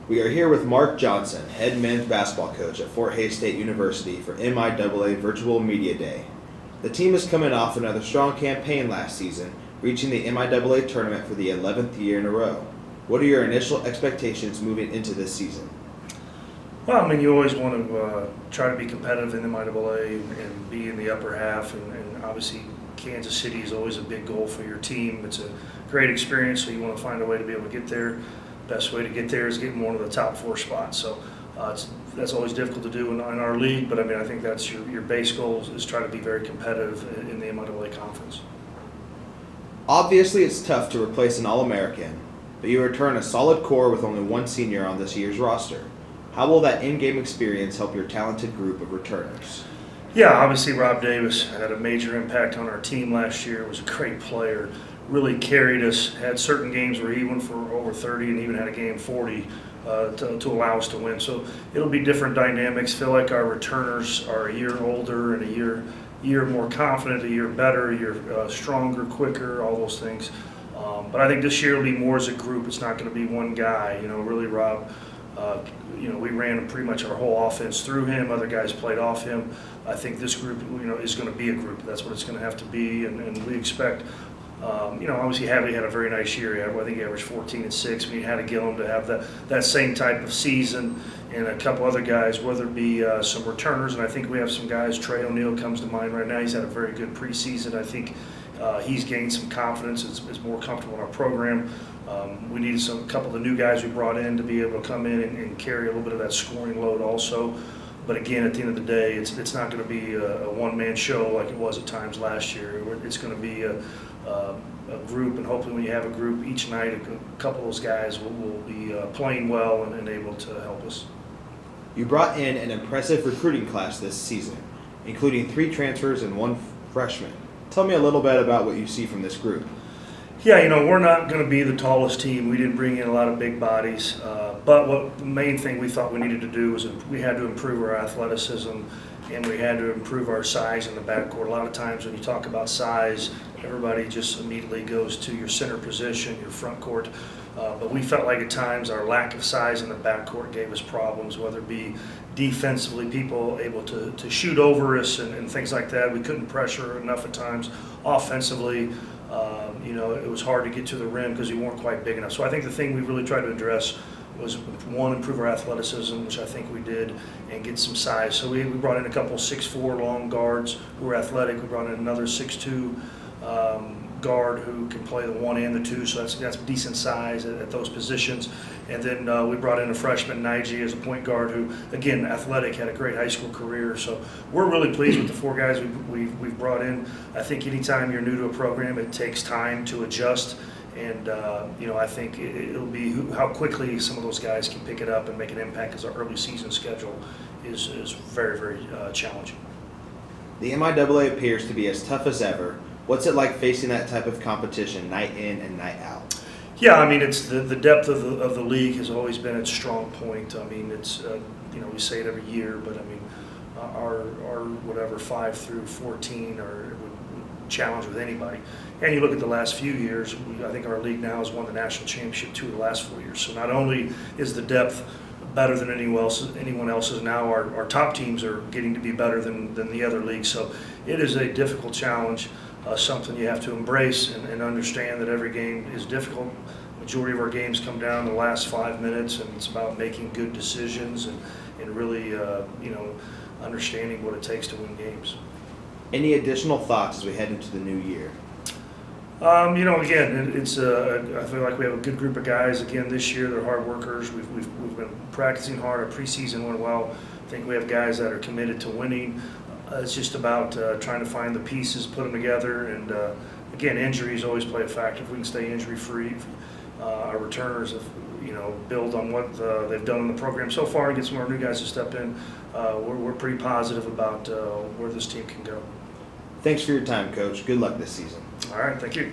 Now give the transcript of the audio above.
We are here with Mark Johnson, head men's basketball coach at Fort Hays State University for MIAA Virtual Media Day. The team is coming off another strong campaign last season, reaching the MIAA tournament for the 11th year in a row. What are your initial expectations moving into this season? Well, I mean, you always want to try to be competitive in the MIAA and be in the upper half, and obviously Kansas City is always a big goal for your team. It's a great experience, so you want to find a way to be able to get there. Best way to get there is getting one of the top 4 spots. So that's always difficult to do in our league, but I mean, I think that's your base goal is try to be very competitive in the MIAA conference. Obviously, it's tough to replace an All-American, but you return a solid core with only one senior on this year's roster. How will that in-game experience help your talented group of returners? Yeah, obviously Rob Davis had a major impact on our team last year. Was a great player, really carried us, had certain games where he went for over 30 and even had a game 40 to allow us to win. So it'll be different dynamics. Feel like our returners are a year older and a year more confident, a year better, a year stronger, quicker, all those things. But I think this year will be more as a group. It's not going to be one guy. You know, really Rob, we ran pretty much our whole offense through him. Other guys played off him. I think this group, is going to be a group. That's what it's going to have to be, and we expect. Obviously Hadley had a very nice year. I think he averaged 14 and 6. We had to get him to have that same type of season, and a couple other guys, whether it be some returners, and I think we have some guys. Trey O'Neill comes to mind right now. He's had a very good preseason. I think he's gained some confidence. Is more comfortable in our program. We needed a couple of the new guys we brought in to be able to come in and carry a little bit of that scoring load also. But again, at the end of the day, it's not going to be a one-man show like it was at times last year. It's going to be a group, and hopefully when you have a group each night, a couple of those guys will be playing well and able to help us. You brought in an impressive recruiting class this season, including 3 transfers and 1 freshman. Tell me a little bit about what you see from this group. Yeah, we're not going to be the tallest team. We didn't bring in a lot of big bodies. But the main thing we thought we needed to do was we had to improve our athleticism, and we had to improve our size in the backcourt. A lot of times when you talk about size, everybody just immediately goes to your center position, your front court. But we felt like at times our lack of size in the backcourt gave us problems, whether it be defensively, people able to shoot over us and things like that. We couldn't pressure enough at times. Offensively, it was hard to get to the rim because we weren't quite big enough. So I think the thing we really tried to address was, 1, improve our athleticism, which I think we did, and get some size. So we brought in a couple 6'4" long guards who were athletic. We brought in another 6'2" guard who can play the 1 and the 2, so that's decent size at those positions. And then we brought in a freshman, Nige, as a point guard who, again, athletic, had a great high school career. So we're really pleased with the 4 guys we've brought in. I think anytime you're new to a program, it takes time to adjust. And, I think it'll be how quickly some of those guys can pick it up and make an impact, because our early season schedule is very, very challenging. The MIAA appears to be as tough as ever. What's it like facing that type of competition night in and night out? Yeah, I mean, it's the depth of the league has always been its strong point. I mean, it's we say it every year, but I mean, our whatever 5 through 14 would challenge with anybody. And you look at the last few years, I think our league now has won the national championship 2 of the last 4 years. So not only is the depth better than anyone else's, now our top teams are getting to be better than the other leagues. So it is a difficult challenge. Something you have to embrace and understand that every game is difficult. Majority of our games come down to the last 5 minutes, and it's about making good decisions and really understanding what it takes to win games. Any additional thoughts as we head into the new year? Again, I feel like we have a good group of guys. Again, this year they're hard workers. We've been practicing hard. Our preseason went well. I think we have guys that are committed to winning. It's just about trying to find the pieces, put them together, and again, injuries always play a factor. If we can stay injury-free, our returners have, build on what they've done in the program so far and get some of our new guys to step in. We're pretty positive about where this team can go. Thanks for your time, Coach. Good luck this season. All right, thank you.